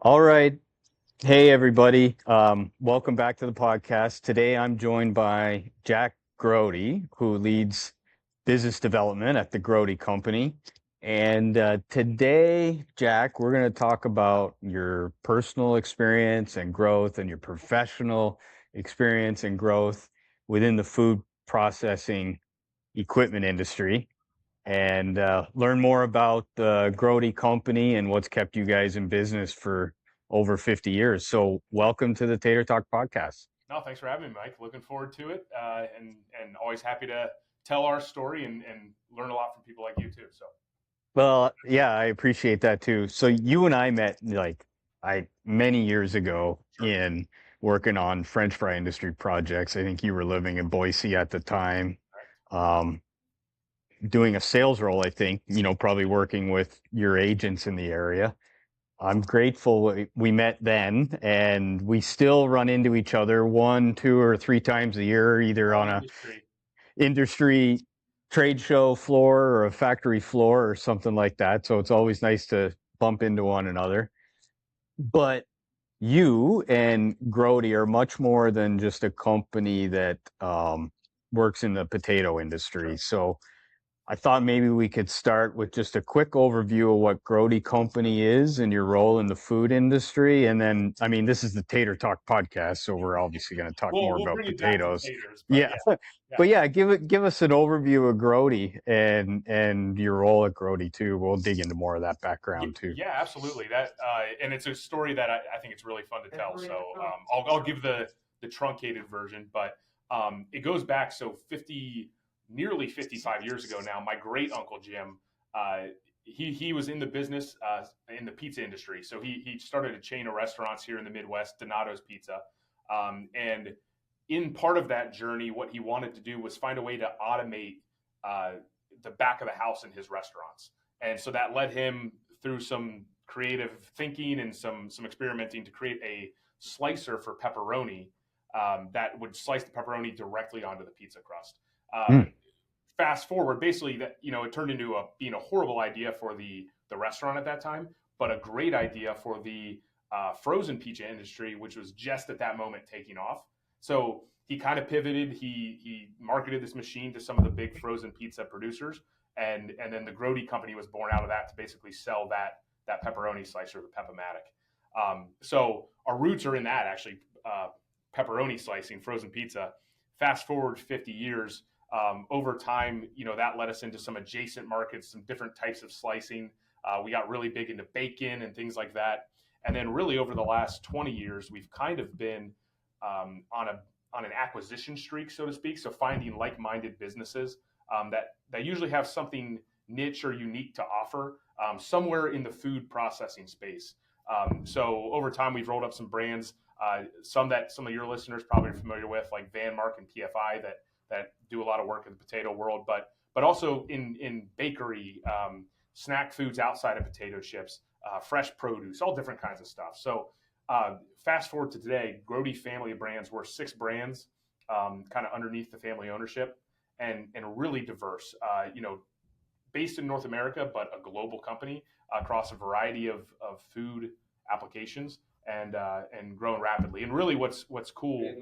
All right. Hey, everybody. Welcome back to the podcast. Today I'm joined by Jack Grote, who leads business development at the Grote Company. And today, Jack, we're going to talk about your personal experience and growth and your professional experience and growth within the food processing equipment industry and learn more about the Grote Company and what's kept you guys in business for over 50 years. So, welcome to the Tater Talk podcast. No, thanks for having me, Mike. Looking forward to it, and always happy to tell our story and learn a lot from people like you too. So Well, yeah, I appreciate that too. So, you and I met like I many years ago sure. in working on French fry industry projects. I think you were living in Boise at the time. Correct. Um, Doing a sales role, I think, probably working with your agents in the area. I'm grateful we met then, and we still run into each other one, two, or three times a year, either All on a industry. industry trade show floor or a factory floor or something like that. So it's always nice to bump into one another. But you and Grody are much more than just a company that works in the potato industry. Sure. So I thought maybe we could start with just a quick overview of what Grote Company is and your role in the food industry. And then, I mean, this is the Tater Talk podcast, so we're obviously going to talk Well, more we'll about bring it back to potatoes. taters, but Yeah. yeah, yeah, But yeah, give us an overview of Grote and your role at Grote too. We'll dig into more of that background too. yeah, absolutely. That and it's a story that I think it's really fun to tell. So I'll give the truncated version, but it goes back so 55 years ago now. My great uncle Jim. Uh, he was in the business in the pizza industry. So he started a chain of restaurants here in the Midwest, Donato's Pizza, and in part of that journey, what he wanted to do was find a way to automate uh, the back of the house in his restaurants, and so that led him through some creative thinking and some experimenting to create a slicer for pepperoni that would slice the pepperoni directly onto the pizza crust. Uh, Mm. Fast forward, basically that it turned into being a horrible idea for the restaurant at that time, but a great idea for the frozen pizza industry, which was just at that moment taking off. So he kind of pivoted. He marketed this machine to some of the big frozen pizza producers, and then the Grote Company was born out of that to basically sell that pepperoni slicer, the Pep-O-Matic. So our roots are in that actually, pepperoni slicing, frozen pizza. Fast forward 50 years, over time, that led us into some adjacent markets, some different types of slicing. We got really big into bacon and things like that. And then, really, over the last 20 years, we've kind of been on an acquisition streak, so to speak. So finding like-minded businesses that usually have something niche or unique to offer somewhere in the food processing space. So over time, we've rolled up some brands, some that some of your listeners probably are familiar with, like Van Mark and PFI, that do a lot of work in the potato world, but also in bakery, snack foods outside of potato chips, fresh produce, all different kinds of stuff. So fast forward to today, Grote family of brands. We're 6 brands, kind of underneath the family ownership, and really diverse. Based in North America, but a global company across a variety of food applications, and growing rapidly. And really, what's cool,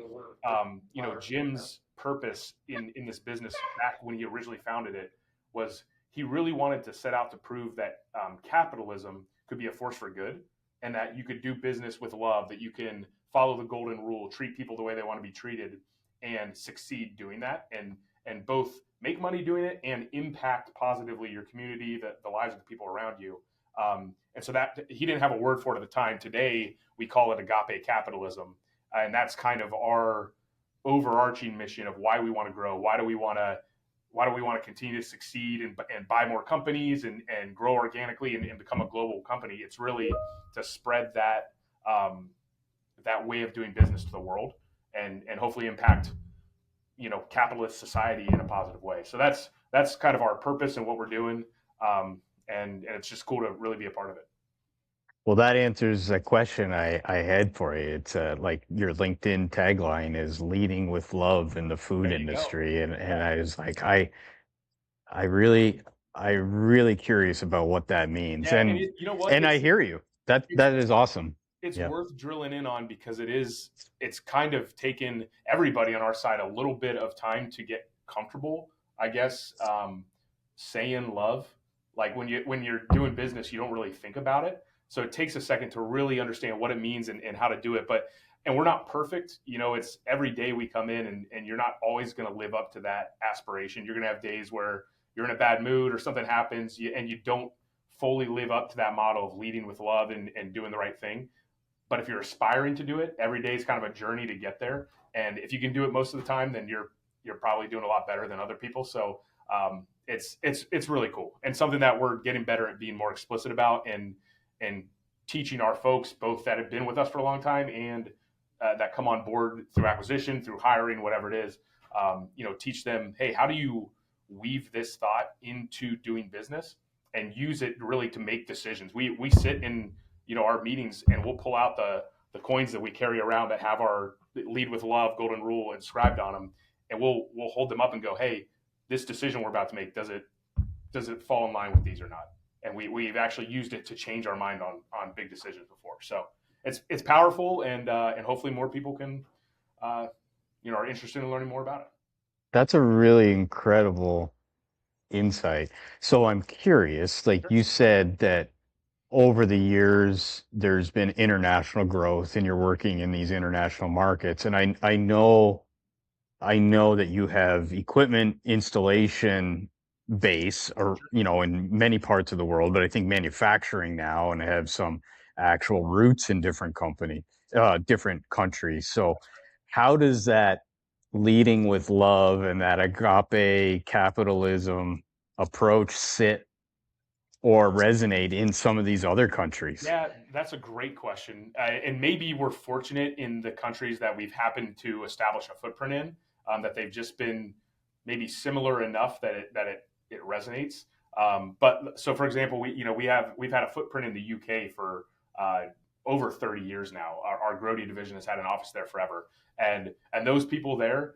Jim's purpose in this business back when he originally founded it was he really wanted to set out to prove that capitalism could be a force for good, and that you could do business with love, that you can follow the golden rule, treat people the way they want to be treated, and succeed doing that, and both make money doing it and impact positively your community, the lives of the people around you. And so that he didn't have a word for it at the time. Today we call it agape capitalism, and that's kind of our overarching mission of why we want to grow. Why do we want to continue to succeed and buy more companies and grow organically and become a global company? It's really to spread that way of doing business to the world, and hopefully impact capitalist society in a positive way. So that's kind of our purpose and what we're doing, and it's just cool to really be a part of it. Well, that answers a question I had for you. It's like your LinkedIn tagline is leading with love in the food There you go. industry. And Yeah, I was like, I really, I really curious about what that means. yeah, and you know what? And I hear you. That It's is awesome. it's Yeah. worth drilling in on because it's kind of taken everybody on our side a little bit of time to get comfortable, I guess, saying love. Like when you're doing business, you don't really think about it. So it takes a second to really understand what it means and how to do it. But and we're not perfect. It's every day we come in and you're not always going to live up to that aspiration. You're going to have days where you're in a bad mood or something happens and you don't fully live up to that model of leading with love and doing the right thing. But if you're aspiring to do it, every day is kind of a journey to get there. And if you can do it most of the time, then you're probably doing a lot better than other people. So it's really cool and something that we're getting better at being more explicit about and teaching our folks both that have been with us for a long time and that come on board through acquisition, through hiring, whatever it is. Teach them, hey, how do you weave this thought into doing business and use it really to make decisions? We sit in our meetings and we'll pull out the coins that we carry around that have our lead with love golden rule inscribed on them, and we'll hold them up and go, hey, this decision we're about to make, does it fall in line with these or not? And we've actually used it to change our mind on big decisions before. So it's powerful, and hopefully more people can are interested in learning more about it. That's a really incredible insight. So I'm curious, like Sure. you said that over the years there's been international growth and you're working in these international markets. And I know that you have equipment installation base or Sure. in many parts of the world, but I think manufacturing now and have some actual roots in different countries. So how does that leading with love and that agape capitalism approach sit or resonate in some of these other countries? Yeah, that's a great question. And maybe we're fortunate in the countries that we've happened to establish a footprint in, that they've just been maybe similar enough that it resonates. But so, for example, we've had a footprint in the UK for over 30 years now. Our Grote division has had an office there forever, and those people there,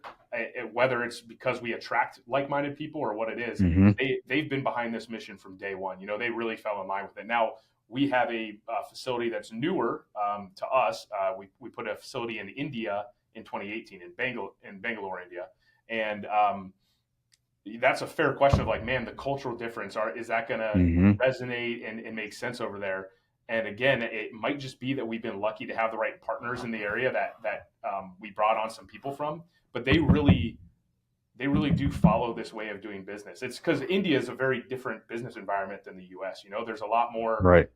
whether it's because we attract like-minded people or what it is, Hmm. they've been behind this mission from day one. They really fell in line with it. Now we have a facility that's newer to us. We put a facility in India in 2018 in Bangalore, India, and that's a fair question of like, man, the cultural difference is that going to Hmm. resonate and make sense over there? And again, it might just be that we've been lucky to have the right partners in the area that we brought on some people from, but they really do follow this way of doing business. It's because India is a very different business environment than the U.S. There's a lot more Right.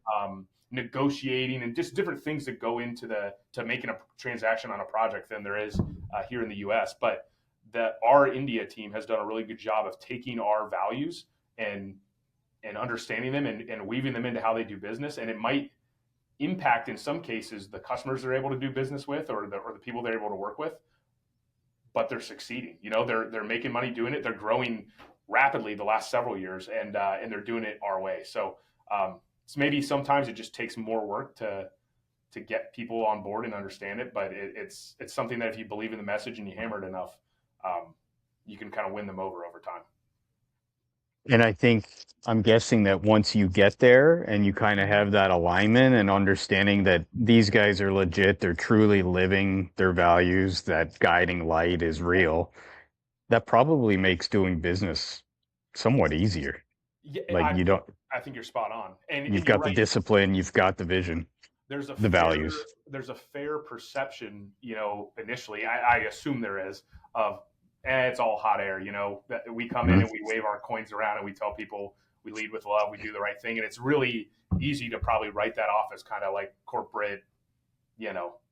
negotiating and just different things that go into to making a transaction on a project than there is here in the U.S. But our India team has done a really good job of taking our values and understanding them and weaving them into how they do business, and it might impact in some cases the customers they're able to do business with or the people they're able to work with, but they're succeeding. They're making money doing it. They're growing rapidly the last several years, and they're doing it our way. So maybe sometimes it just takes more work to get people on board and understand it, but it's something that if you believe in the message and you hammer it enough, you can kind of win them over time. And I think I'm guessing that once you get there and you kind of have that alignment and understanding that these guys are legit, they're truly living their values, that guiding light is real, that probably makes doing business somewhat easier. Yeah, Like I think you're spot on, you've and you're got the right. discipline, you've got the vision, there's a the fair values. there's a fair perception, initially, I assume there is, of it's all hot air, that we come in Mhm. and we wave our coins around and we tell people we lead with love, we do the right thing, and it's really easy to probably write that off as kind of like corporate,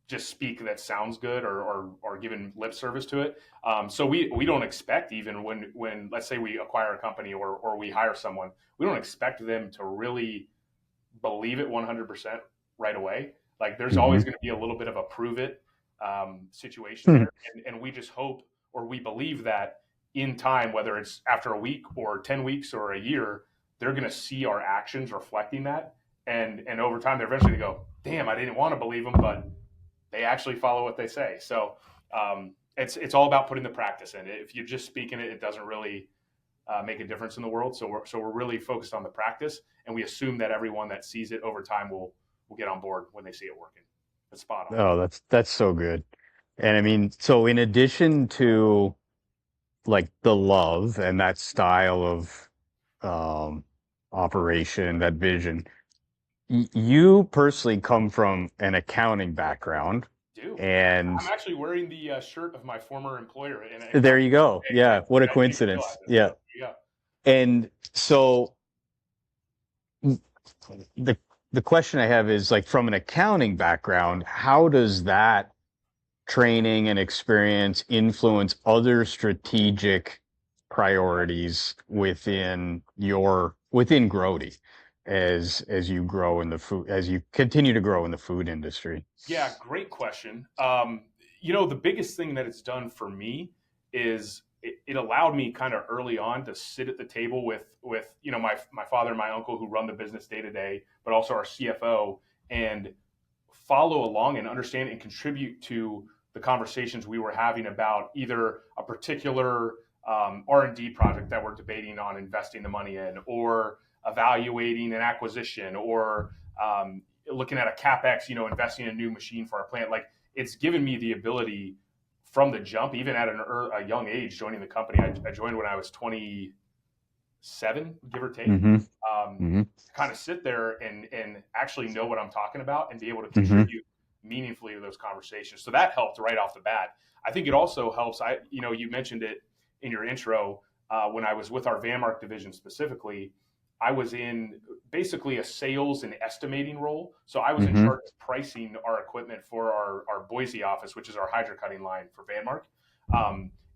just speak that sounds good or giving lip service to it. So we don't expect, even when let's say we acquire a company or we hire someone, we don't expect them to really believe it 100% right away. Like there's always Mhm. going to be a little bit of a prove it situation there, and we just hope or we believe that in time, whether it's after a week or 10 weeks or a year, they're going to see our actions reflecting that, and over time they're eventually going to go, damn, I didn't want to believe them, but they actually follow what they say. So it's all about putting the practice in. If you're just speaking it, it doesn't really make a difference in the world. So we're really focused on the practice, and we assume that everyone that sees it over time will get on board when they see it working. It's spot on. Oh, that's so good. And I mean, so in addition to like the love and that style of um operation, that vision, you personally come from an accounting background, Do and I'm actually wearing the shirt of my former employer in there accounting you go. today. Yeah, what a I didn't even realize coincidence. it. So Yeah. yeah. And so the the question I have is like from an accounting background, how does that training and experience influence other strategic priorities within Grote as you grow in the food as you continue to grow in the food industry? Yeah, great question. The biggest thing that it's done for me is it allowed me kind of early on to sit at the table with my father and my uncle who run the business day to day, but also our CFO, and follow along and understand and contribute to the conversations we were having about either a particular R&D project that we're debating on investing the money in, or evaluating an acquisition, or looking at a capex, investing in a new machine for our plant. Like, it's given me the ability from the jump, even at a young age, joining the company. I joined when I was 27, give or take. Mm-hmm. Mm-hmm. Kind of sit there and actually know what I'm talking about and be able to Mm-hmm. contribute meaningfully to those conversations. So that helped right off the bat. I think it also helps. You mentioned it in your intro. When I was with our Vanmark division specifically, I was in basically a sales and estimating role. So I was in Mm-hmm. charge of pricing our equipment for our Boise office, which is our hydro cutting line for Vanmark.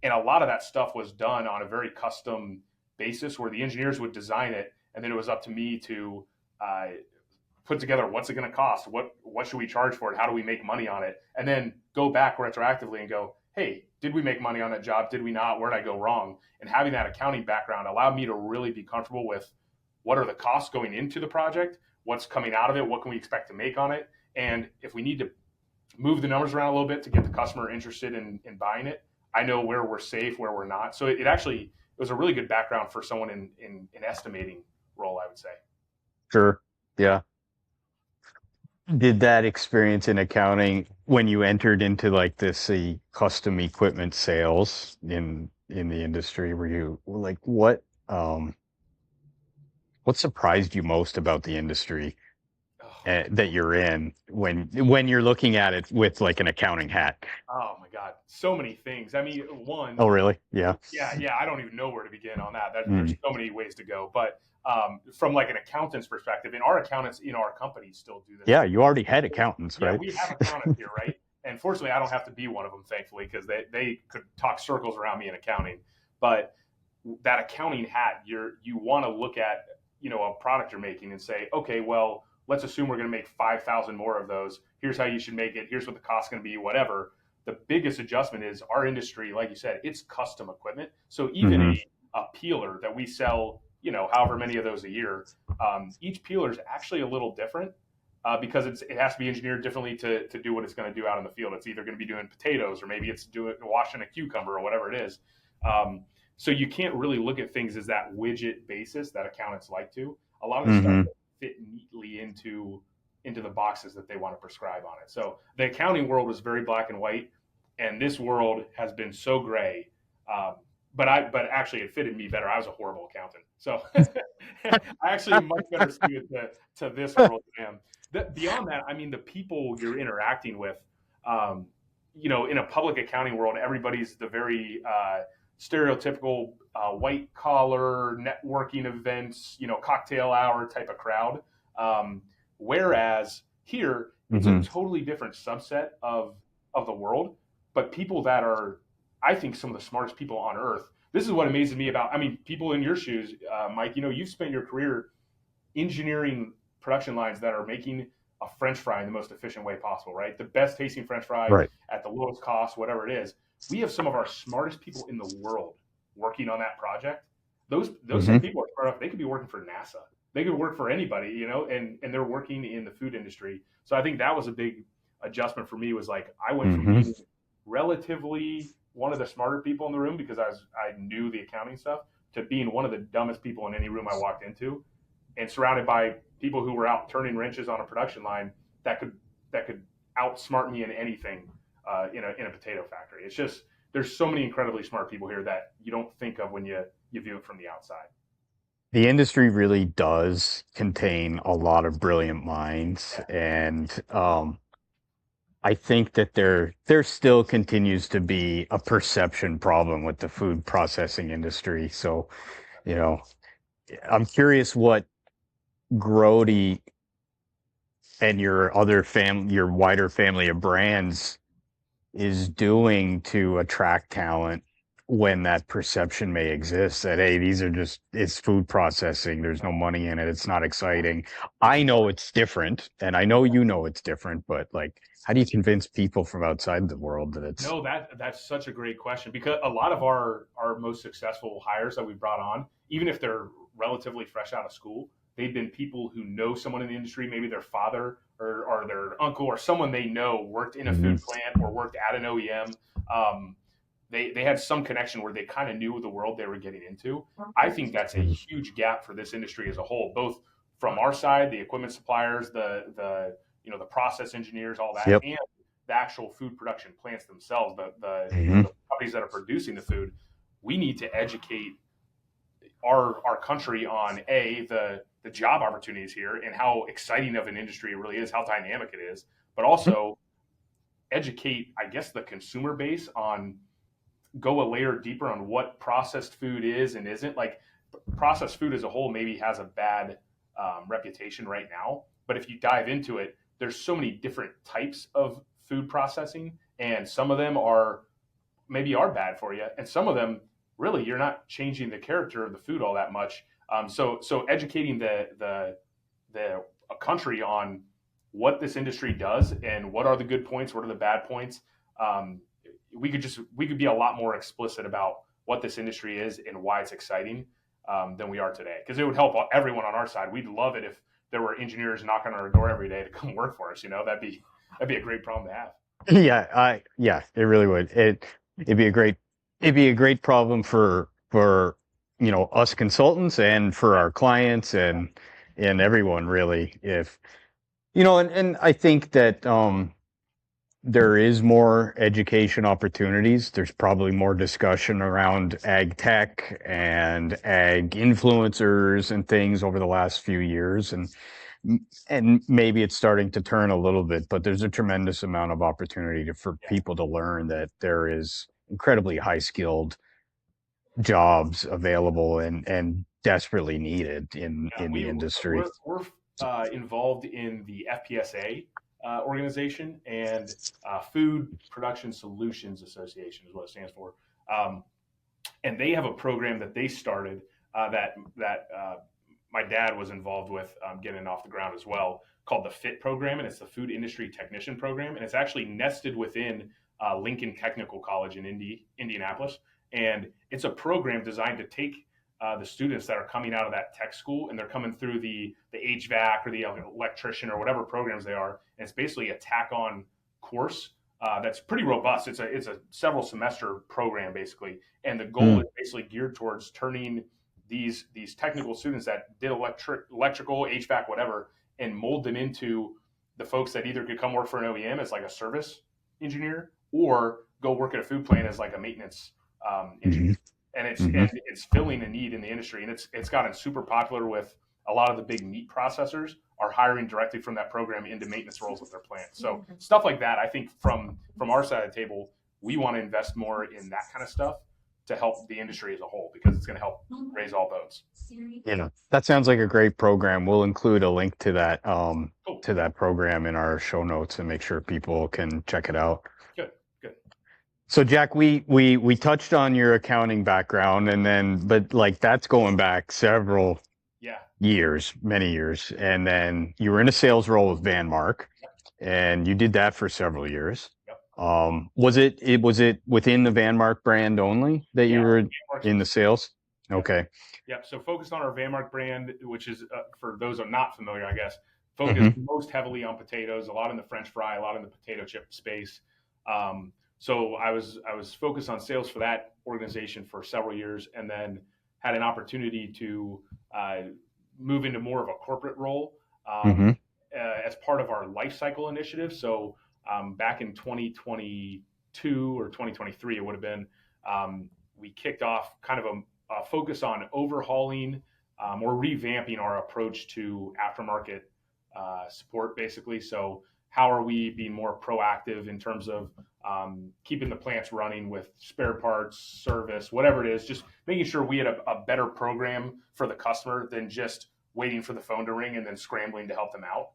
And a lot of that stuff was done on a very custom basis where the engineers would design it, and then it was up to me to uh, put together what's it going to cost, what should we charge for it, how do we make money on it, and then go back retroactively and go, hey, did we make money on that job, did we not, where did I go wrong? And having that accounting background allowed me to really be comfortable with what are the costs going into the project, what's coming out of it, what can we expect to make on it, and if we need to move the numbers around a little bit to get the customer interested in buying it, I know where we're safe, where we're not. So it actually, it was a really good background for someone in an estimating role, I would say. Sure. Yeah. Did that experience in accounting when you entered into like this custom equipment sales in the industry, were you like what surprised you most about the industry Oh, that you're in when you're looking at it with like an accounting hat? oh my God, so many things. I mean, Oh, one, really? Yeah. yeah, I don't even know where to begin on that. There's Mm. so many ways to go. But from like an accountant's perspective, and our accountants in our company still do this. Yeah, you already had accountants, Yeah, right? we have accountants here, right? And fortunately, I don't have to be one of them, thankfully, because they could talk circles around me in accounting. But that accounting hat, you want to look at a product you're making and say, okay, well, let's assume we're going to make 5,000 more of those. Here's how you should make it. Here's what the cost's going to be. Whatever. The biggest adjustment is our industry, like you said, it's custom equipment. So even Hmm. a peeler that we sell, however many of those a year, each peeler is actually a little different because it has to be engineered differently to do what it's going to do out in the field. It's either going to be doing potatoes or maybe it's doing washing a cucumber or whatever it is. So you can't really look at things as that widget basis that accountants like to. A lot of the stuff Hmm. fit neatly into the boxes that they want to prescribe on it. So the accounting world was very black and white, and this world has been so gray. Um, but actually it fitted me better. I was a horrible accountant, so I actually am much better suited to this world than I am. Beyond that, I mean, the people you're interacting with, um, in a public accounting world, everybody's the very stereotypical white collar networking events, cocktail hour type of crowd. Whereas here, it's a Hmm. totally different subset of the world, but people that are, I think, some of the smartest people on earth. This is what amazes me about, I mean, people in your shoes, Mike, you've spent your career engineering production lines that are making a French fry in the most efficient way possible, right? The best tasting French fry Right. at the lowest cost, whatever it is. We have some of our smartest people in the world working on that project. Those same Hmm. people are smart enough. They could be working for NASA. They could work for anybody, and they're working in the food industry. So I think that was a big adjustment for me. Was like I went from Hmm. being relatively one of the smarter people in the room because I knew the accounting stuff to being one of the dumbest people in any room I walked into, and surrounded by people who were out turning wrenches on a production line that could outsmart me in anything in a potato factory. It's just there's so many incredibly smart people here that you don't think of when you view it from the outside. The industry really does contain a lot of brilliant minds, Yeah, and I think that there still continues to be a perception problem with the food processing industry. So, you know, I'm curious what Grody and your wider family of brands is doing to attract talent when that perception may exist that, hey, these are just, it's food processing, there's no money in it, it's not exciting. it's I know it's different, and I know you know it's different, but like, how do you convince people from outside the world that it's No, that's such a great question because a lot of our most successful hires that we brought on, even if they're relatively fresh out of school, they've been people who know someone in the industry, maybe their father or their uncle or someone they know worked in a Mhm. food plant or worked at an OEM. Um, they had some connection where they kind of knew the world they were getting into. I think that's a Mhm. huge gap for this industry as a whole, both from our side, the equipment suppliers, the process engineers, all that, Yep. and the actual food production plants themselves, Mhm. the companies that are producing the food. We need to educate our country on the job opportunities here and how exciting of an industry it really is, how dynamic it is, but also educate, I guess, the consumer base on go a layer deeper on what processed food is and isn't. Like processed food as a whole maybe has a bad reputation right now, but if you dive into it, there's so many different types of food processing, and some of them are bad for you, and some of them really you're not changing the character of the food all that much. So educating the a country on what this industry does and what are the good points, what are the bad points. Um, we could be a lot more explicit about what this industry is and why it's exciting than we are today. Because it would help everyone on our side. We'd love it if there were engineers knocking on our door every day to come work for us. That'd be a great problem to have. Yeah, it really would. It'd be a great problem for us consultants and for Yeah, our clients and everyone really. If and I think that there is more education opportunities. There's probably more discussion around ag tech and ag influencers and things over the last few years, and maybe it's starting to turn a little bit, but there's a tremendous amount of opportunity for yeah, people to learn that there is incredibly high skilled jobs available and desperately needed yeah. in the We industry. we're involved in the FPSA organization and Food Production Solutions Association is what it stands for. Um, and they have a program that they started that my dad was involved with getting off the ground as well, called the FIT program, and it's the Food Industry Technician program, and it's actually nested within Lincoln Technical College in Indianapolis, and it's a program designed to take the students that are coming out of that tech school and they're coming through the HVAC or the electrician or whatever programs they are, and it's basically a tack on course that's pretty robust. It's a several semester program basically, and the goal Hmm. is basically geared towards turning these technical students that did electrical, HVAC, whatever, and mold them into the folks that either could come work for an OEM as like a service engineer or go work at a food plant as like a maintenance engineer. Hmm. And it's Hmm. and it's filling a need in the industry, and it's gotten super popular with a lot of the big meat processors are hiring directly from that program into maintenance roles at their plant. So stuff like that, I think from our side of the table, we want to invest more in that kind of stuff to help the industry as a whole because it's going to help raise all boats. That sounds like a great program. We'll include a link Cool, to that program in our show notes and make sure people can check it out. good, good. So Jack, we touched on your accounting background, and then but like that's going back several Yeah, years, many years. And then you were in a sales role with Vanmark, yep, and you did that for several years. yep, Was it within the Vanmark brand only that yeah. you were Vanmark in the specific. sales? Yep, Okay. yep. So focused on our Vanmark brand, which is for those who are not familiar, I guess, focused Hmm. most heavily on potatoes, a lot in the French fry, a lot in the potato chip space. So I was focused on sales for that organization for several years, and then had an opportunity to uh, move into more of a corporate role um, Hmm. as part of our life cycle initiative. So back in 2022 or 2023, it would have been, we kicked off kind of a focus on overhauling or revamping our approach to aftermarket support, basically. So, how are we being more proactive in terms of keeping the plants running with spare parts, service, whatever it is, just making sure we had a better program for the customer than just waiting for the phone to ring and then scrambling to help them out.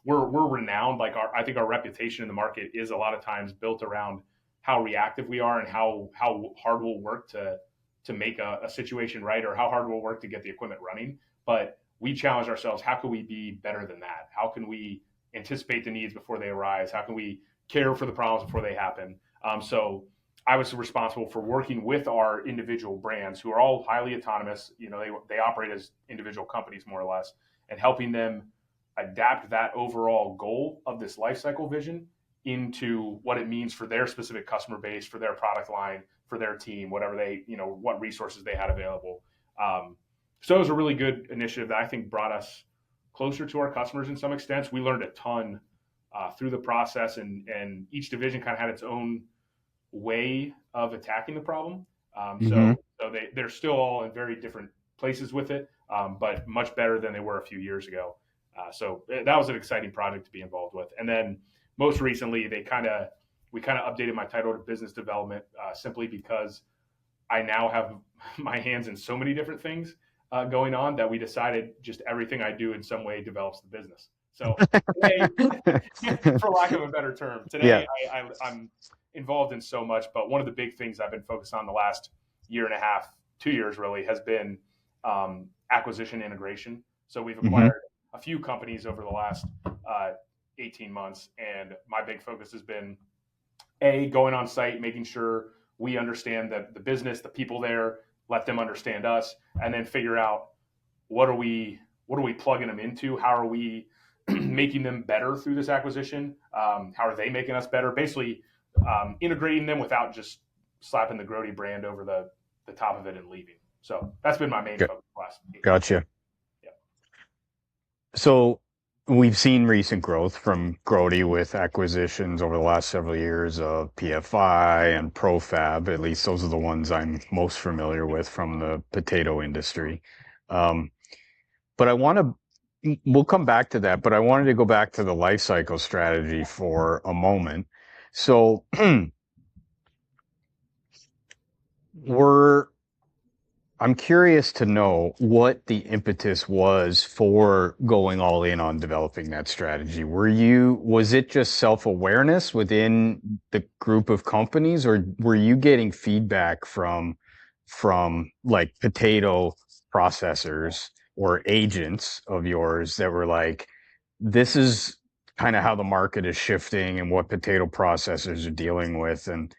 We're renowned, like I think our reputation in the market is a lot of times built around how reactive we are and how hard we'll work to make a situation right, or how hard we'll work to get the equipment running. But we challenge ourselves: how can we be better than that? How can we anticipate the needs before they arise? How can we care for the problems before they happen? So I was responsible for working with our individual brands, who are all highly autonomous. They operate as individual companies more or less, and helping them adapt that overall goal of this life cycle vision into what it means for their specific customer base, for their product line, for their team, whatever what resources they had available. So it was a really good initiative that I think brought us closer to our customers in some extents. We learned a ton through the process, and each division kind of had its own way of attacking the problem. Mm-hmm. So they're still all in very different places with it, but much better than they were a few years ago. So that was an exciting project to be involved with. And then most recently, we kind of updated my title to business development, simply because I now have my hands in so many different things going on, that we decided just everything I do in some way develops the business. So today, for lack of a better term, Yeah. today I'm involved in so much. But one of the big things I've been focused on the last year and a half, 2 years really, has been acquisition integration. So we've Mm-hmm. acquired a few companies over the last 18 months, and my big focus has been going on site, making sure we understand the business, the people there, let them understand us, and then figure out what are we plugging them into, how are we making them better through this acquisition, how are they making us better, basically integrating them without just slapping the Grote brand over the top of it and leaving. So that's been my main G- focus last 18 months. Gotcha. Yeah. So we've seen recent growth from Grote with acquisitions over the last several years of PFI and Profab. At least those are the ones I'm most familiar with from the potato industry. Um, but we'll come back to that, but I wanted to go back to the life cycle strategy for a moment. So we're I'm curious to know what the impetus was for going all in on developing that strategy. Was it just self-awareness within the group of companies, or were you getting feedback from like potato processors or agents of yours that were like, this is kind of how the market is shifting and what potato processors are dealing with, and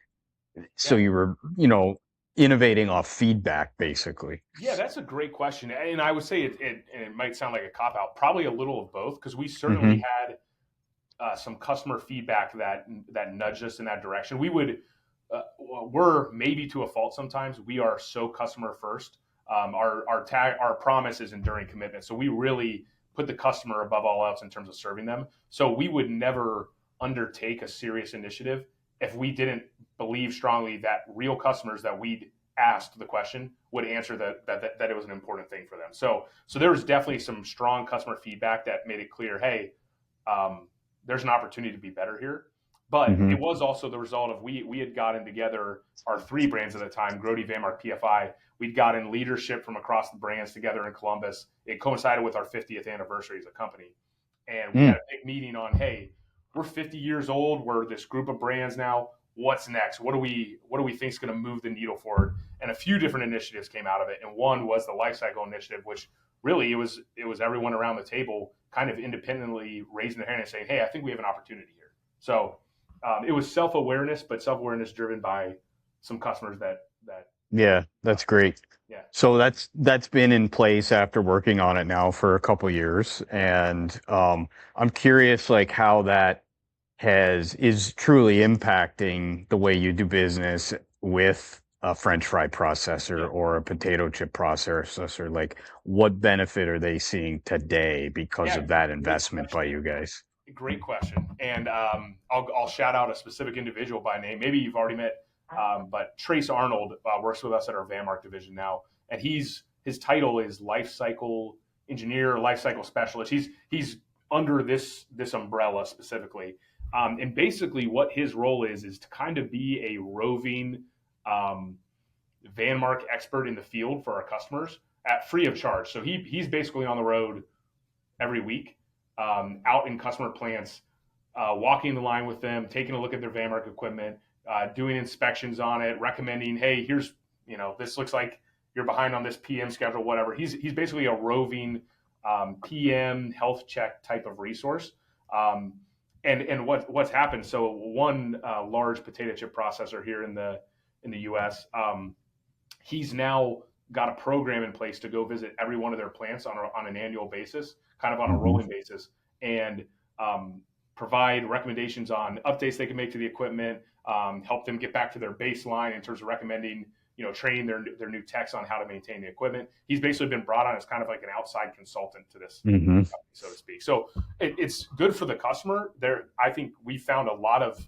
so Yeah. you were, innovating off feedback, basically. Yeah, that's a great question, and I would say it might sound like a cop out, probably a little of both, because we certainly Hmm. had some customer feedback that nudged us in that direction. We're maybe to a fault sometimes. We are so customer first. Our promise is enduring commitment, so we really put the customer above all else in terms of serving them. So we would never undertake a serious initiative if we didn't believe strongly that real customers that we'd asked the question would answer that it was an important thing for them. So there was definitely some strong customer feedback that made it clear, hey, there's an opportunity to be better here. But Hmm. it was also the result of we had gotten together our three brands at the time: Grote, Vanmark, PFI. We'd gotten leadership from across the brands together in Columbus. It coincided with our 50th anniversary as a company, and we had Mm. a big meeting on, hey, we're 50 years old. We're this group of brands now. What's next? What do we think is going to move the needle forward? And a few different initiatives came out of it, and one was the life cycle initiative, which really it was everyone around the table kind of independently raising their hand and saying, hey, I think we have an opportunity here. So it was self-awareness, but self-awareness driven by some customers that Yeah, uh, that's great. yeah, So that's been in place after working on it now for a couple years, yeah, and I'm curious, like, how that has is truly impacting the way you do business with a French fry yeah, processor or a potato chip processor. Like, what benefit are they seeing today because yeah. of that Great investment by question. you guys? Great question. And I'll shout out a specific individual by name. Maybe you've already met, but Trace Arnold works with us at our Vanmark division now, and his title is life cycle engineer, life cycle specialist. He's under this umbrella specifically, and basically what his role is to kind of be a roving um, Vanmark expert in the field for our customers at free of charge. So he's basically on the road every week, out in customer plants, walking the line with them, taking a look at their Vanmark equipment, doing inspections on it, recommending, hey, here's, this looks like you're behind on this PM schedule, whatever. He's basically a roving PM health check type of resource. And what's happened? So one large potato chip processor here in the U.S. He's now got a program in place to go visit every one of their plants on an annual basis, kind of on a rolling basis, and provide recommendations on updates they can make to the equipment, help them get back to their baseline in terms of recommending, training their new techs on how to maintain the equipment. He's basically been brought on as kind of like an outside consultant to this, company, so to speak. So it's good for the customer. I think we found a lot of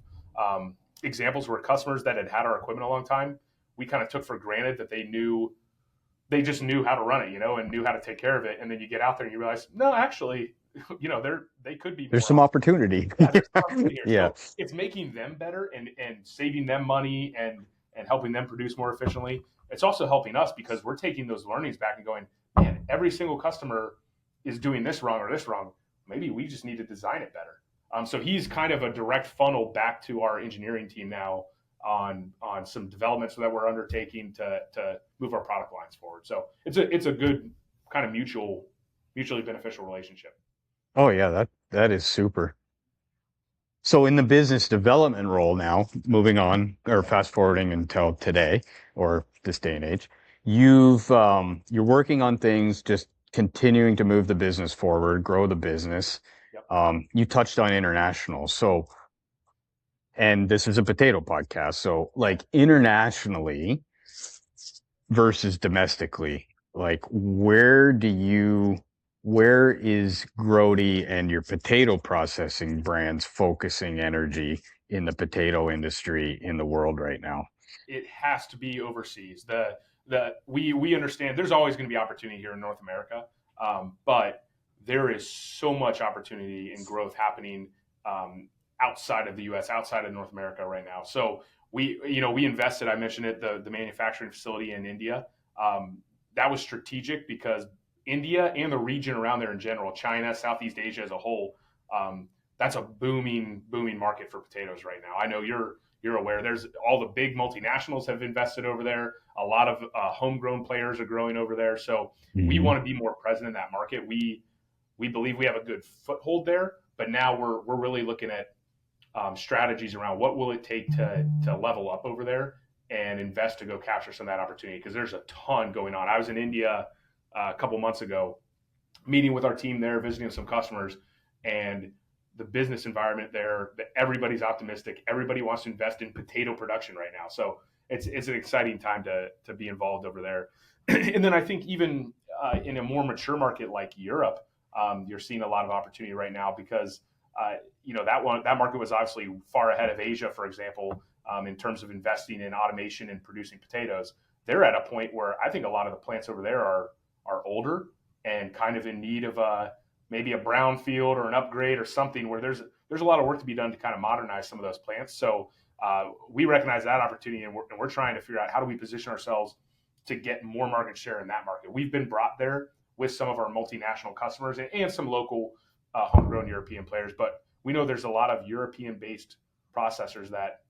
examples where customers that had our equipment a long time, we kind of took for granted that they just knew how to run it, and knew how to take care of it. And then you get out there and you realize, no, actually, they could be There's more. some opportunity. Yeah, there's some opportunity here. Yeah. So it's making them better and saving them money and helping them produce more efficiently. It's also helping us because we're taking those learnings back and going, man, every single customer is doing this wrong or this wrong. Maybe we just need to design it better. So he's kind of a direct funnel back to our engineering team now on some developments that we're undertaking to move our product lines forward. So it's a good kind of mutually beneficial relationship. Oh yeah, that is super. So in the business development role now, moving on or fast forwarding until today or this day and age, you're working on things, just continuing to move the business forward, grow the business. Yep. You touched on international. So, and this is a potato podcast. So like internationally versus domestically, like where is Grote and your potato processing brands focusing energy in the potato industry in the world right now? It has to be overseas. We understand there's always going to be opportunity here in North America, but there is so much opportunity and growth happening outside of the U.S., outside of North America right now. So we invested. I mentioned it, the manufacturing facility in India. That was strategic because India and the region around there in general, China, Southeast Asia as a whole, that's a booming market for potatoes right now. I know you're aware. There's all the big multinationals have invested over there. A lot of homegrown players are growing over there. So we want to be more present in that market. We believe we have a good foothold there, but now we're really looking at strategies around what will it take to level up over there and invest to go capture some of that opportunity, because there's a ton going on. I was in India a couple months ago, meeting with our team there, visiting some customers, and the business environment there, everybody's optimistic. Everybody wants to invest in potato production right now. So it's an exciting time to be involved over there. And then I think even in a more mature market like Europe, you're seeing a lot of opportunity right now because that market was obviously far ahead of Asia, for example, in terms of investing in automation and producing potatoes. They're at a point where I think a lot of the plants over there are older and kind of in need of maybe a brownfield or an upgrade or something, where there's a lot of work to be done to kind of modernize some of those plants. So we recognize that opportunity, and we're trying to figure out how do we position ourselves to get more market share in that market. We've been brought there with some of our multinational customers and some local homegrown European players, but we know there's a lot of European-based processors that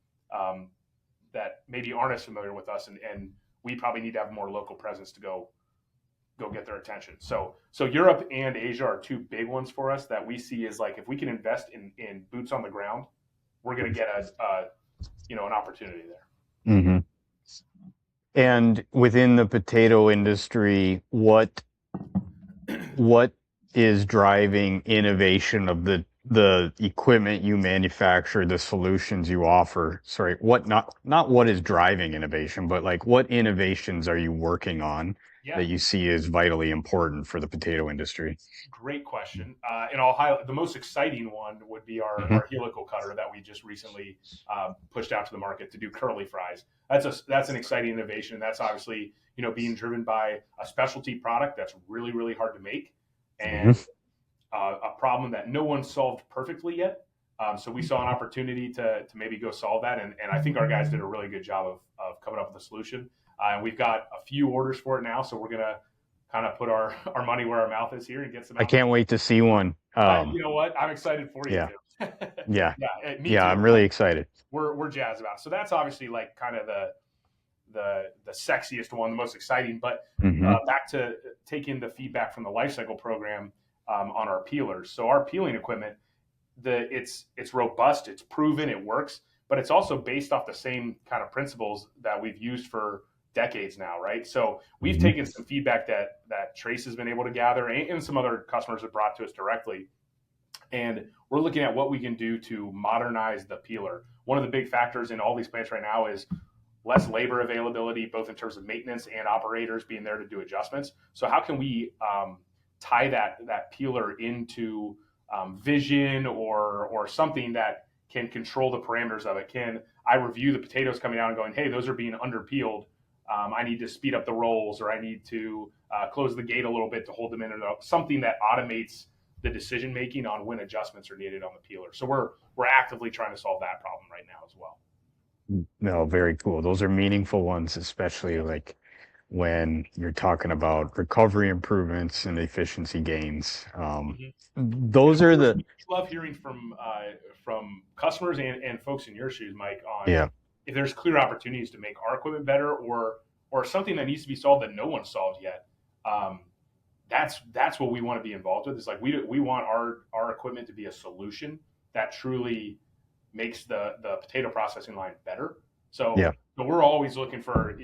maybe aren't as familiar with us, and we probably need to have more local presence to go get their attention. So Europe and Asia are two big ones for us that we see as like, if we can invest in boots on the ground, we're going to get an opportunity there. Mm-hmm. And within the potato industry, what is driving innovation of the equipment you manufacture, the solutions you offer? Sorry, not what is driving innovation, but like what innovations are you working on Yeah. that you see as vitally important for the potato industry? Great question. And I'll highlight the most exciting one would be Hmm. our helical cutter that we just recently pushed out to the market to do curly fries. That's an exciting innovation, and that's obviously being driven by a specialty product that's really hard to make, Hmm. and a problem that no one solved perfectly yet. So we saw an opportunity to maybe go solve that, and I think our guys did a really good job of coming up with a solution. And we've got a few orders for it now, so we're gonna kind of put our money where our mouth is here and get some I out in the can't field. wait to see one. You know what? I'm excited for you Yeah, too. yeah, Yeah, me yeah. too. I'm really excited. We're jazzed about it. So that's obviously like kind of the sexiest one, the most exciting. But Hmm. back to taking the feedback from the life cycle program on our peelers. So our peeling equipment, it's robust, it's proven, it works, but it's also based off the same kind of principles that we've used for decades now, right? So we've Hmm. taken some feedback that Trace has been able to gather, and some other customers have brought to us directly, and we're looking at what we can do to modernize the peeler. One of the big factors in all these plants right now is less labor availability, both in terms of maintenance and operators being there to do adjustments. So how can we tie that peeler into vision or something that can control the parameters of it? Can I review the potatoes coming out and going, hey, those are being under peeled. I need to speed up the rolls, or I need to close the gate a little bit to hold them in, or something that automates the decision making on when adjustments are needed on the peeler. So we're actively trying to solve that problem right now as well. No, very cool. Those are meaningful ones, especially Yes. like when you're talking about recovery improvements and efficiency gains. Mm-hmm. Those are the, We love hearing from customers and folks in your shoes, Mike, on yeah, if there's clear opportunities to make our equipment better, or something that needs to be solved that no one solved yet. Um, that's what we want to be involved with. It's like we want our equipment to be a solution that truly makes the potato processing line better. So, yeah. but we're always looking for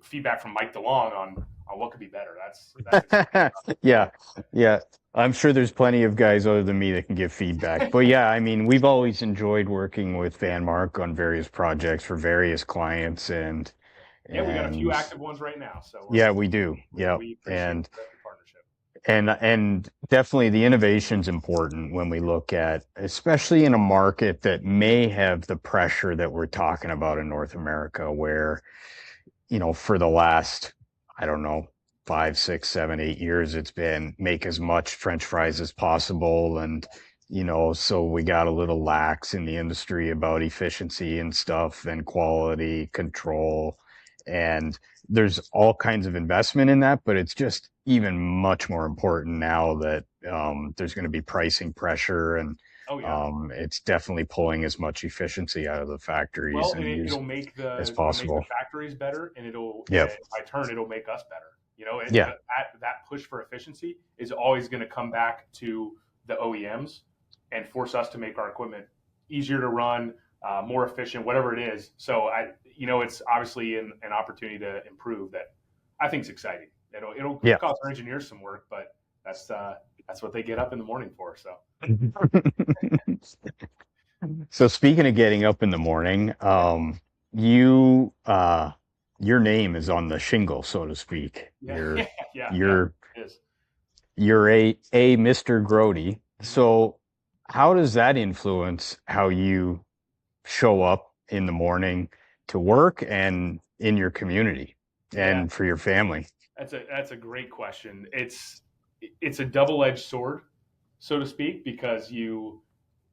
feedback from Mike Delong on what could be better. That's exciting. Yeah, yeah. I'm sure there's plenty of guys other than me that can give feedback. But yeah, I mean, we've always enjoyed working with Van Mark on various projects for various clients Yeah, we got a few and active ones right now, so yeah, we do. Yep. we appreciate the partnership. And definitely the innovation's important when we look at, especially in a market that may have the pressure that we're talking about in North America, where, for the last, I don't know, 5, 6, 7, 8 years, it's been make as much French fries as possible. And, so we got a little lax in the industry about efficiency and stuff and quality control. And there's all kinds of investment in that, but it's just even much more important now that there's going to be pricing pressure and Oh yeah. it's definitely pulling as much efficiency out of the factories Well, and and use as it'll make the possible. factories better, and Yep. by turn it'll make us better. Yeah. That push for efficiency is always going to come back to the OEMs and force us to make our equipment easier to run, more efficient, whatever it is. So it's obviously an opportunity to improve that I think is exciting. It'll Yeah. cost our engineers some work, but that's what they get up in the morning for. So So speaking of getting up in the morning, yeah, you your name is on the shingle, so to speak. yeah, You're yeah, you're it is. you're a Mr. Grody. Mhm. So how does that influence how you show up in the morning to work and in your community Yeah, and for your family? that's a great question. It's a double edged sword, so to speak, because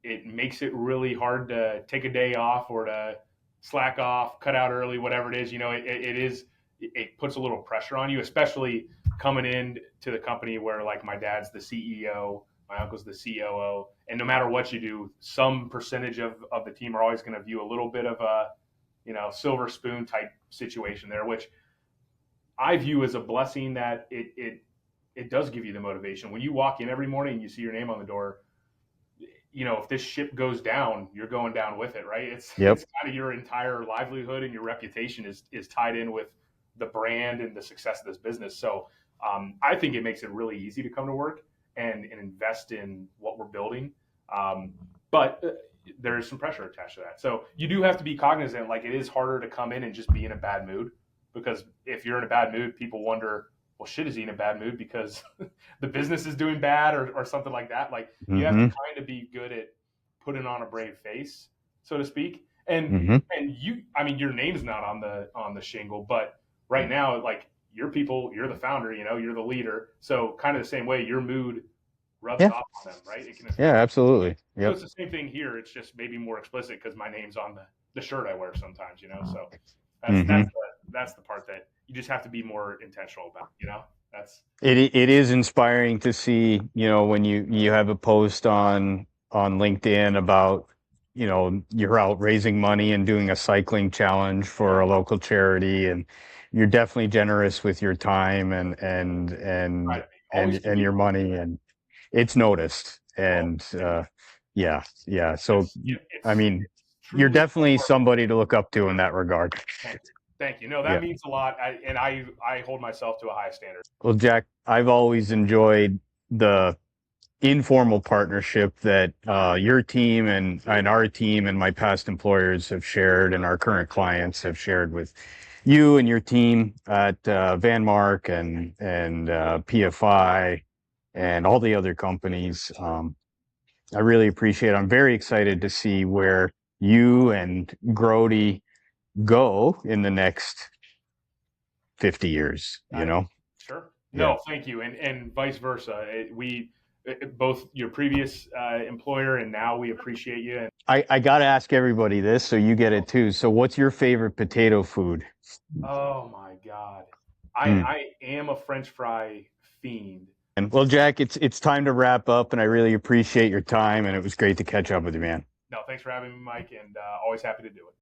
it makes it really hard to take a day off or to slack off, cut out early, whatever it is. It puts a little pressure on you, especially coming in to the company where like my dad's the CEO, my uncle's the COO, and no matter what you do, some percentage of the team are always going to view a little bit of a silver spoon type situation there, which I view as a blessing that it does give you the motivation. When you walk in every morning and you see your name on the door, if this ship goes down, you're going down with it, right? Yep. It's kind of your entire livelihood and your reputation is tied in with the brand and the success of this business. So I think it makes it really easy to come to work and invest in what we're building. But there is some pressure attached to that. So you do have to be cognizant. Like it is harder to come in and just be in a bad mood because if you're in a bad mood, people wonder, well, shit, is he in a bad mood because the business is doing bad or something like that? Like you have to Mm-hmm. kind of be good at putting on a brave face, so to speak. And Mm-hmm. and you, I mean, your name's not on the shingle, but right now, like your people, you're the founder, you're the leader. So kind of the same way, your mood rubs Yeah. off on them, right? It can Yeah, affect. absolutely. So Yep. it's the same thing here. It's just maybe more explicit because my name's on the shirt I wear sometimes. So that's Mm-hmm. that's the part that you just have to be more intentional about. That's It is inspiring to see, when you have a post on LinkedIn about, you're out raising money and doing a cycling challenge for a local charity, and you're definitely generous with your time try to be always and your communicating. money, and it's noticed. Oh, And yeah, yeah. So I it's mean, you're truly definitely somebody to look up to in that regard. thank you, thank you. No, that Yeah. means a lot, and I hold myself to a high standard. Well, Jack, I've always enjoyed the informal partnership that your team and our team and my past employers have shared and our current clients have shared with you and your team at Van Mark and PFI and all the other companies. I really appreciate it. I'm very excited to see where you and Grote go in the next 50 years, I Sure. Yeah. No, thank you, and vice versa. Both your previous employer and now we appreciate you. And I got to ask everybody this, so you get it too. So, what's your favorite potato food? oh my god, Mm. I am a French fry fiend. And well, Jack, it's time to wrap up, and I really appreciate your time, and it was great to catch up with you, man. No, thanks for having me, Mike, and always happy to do it.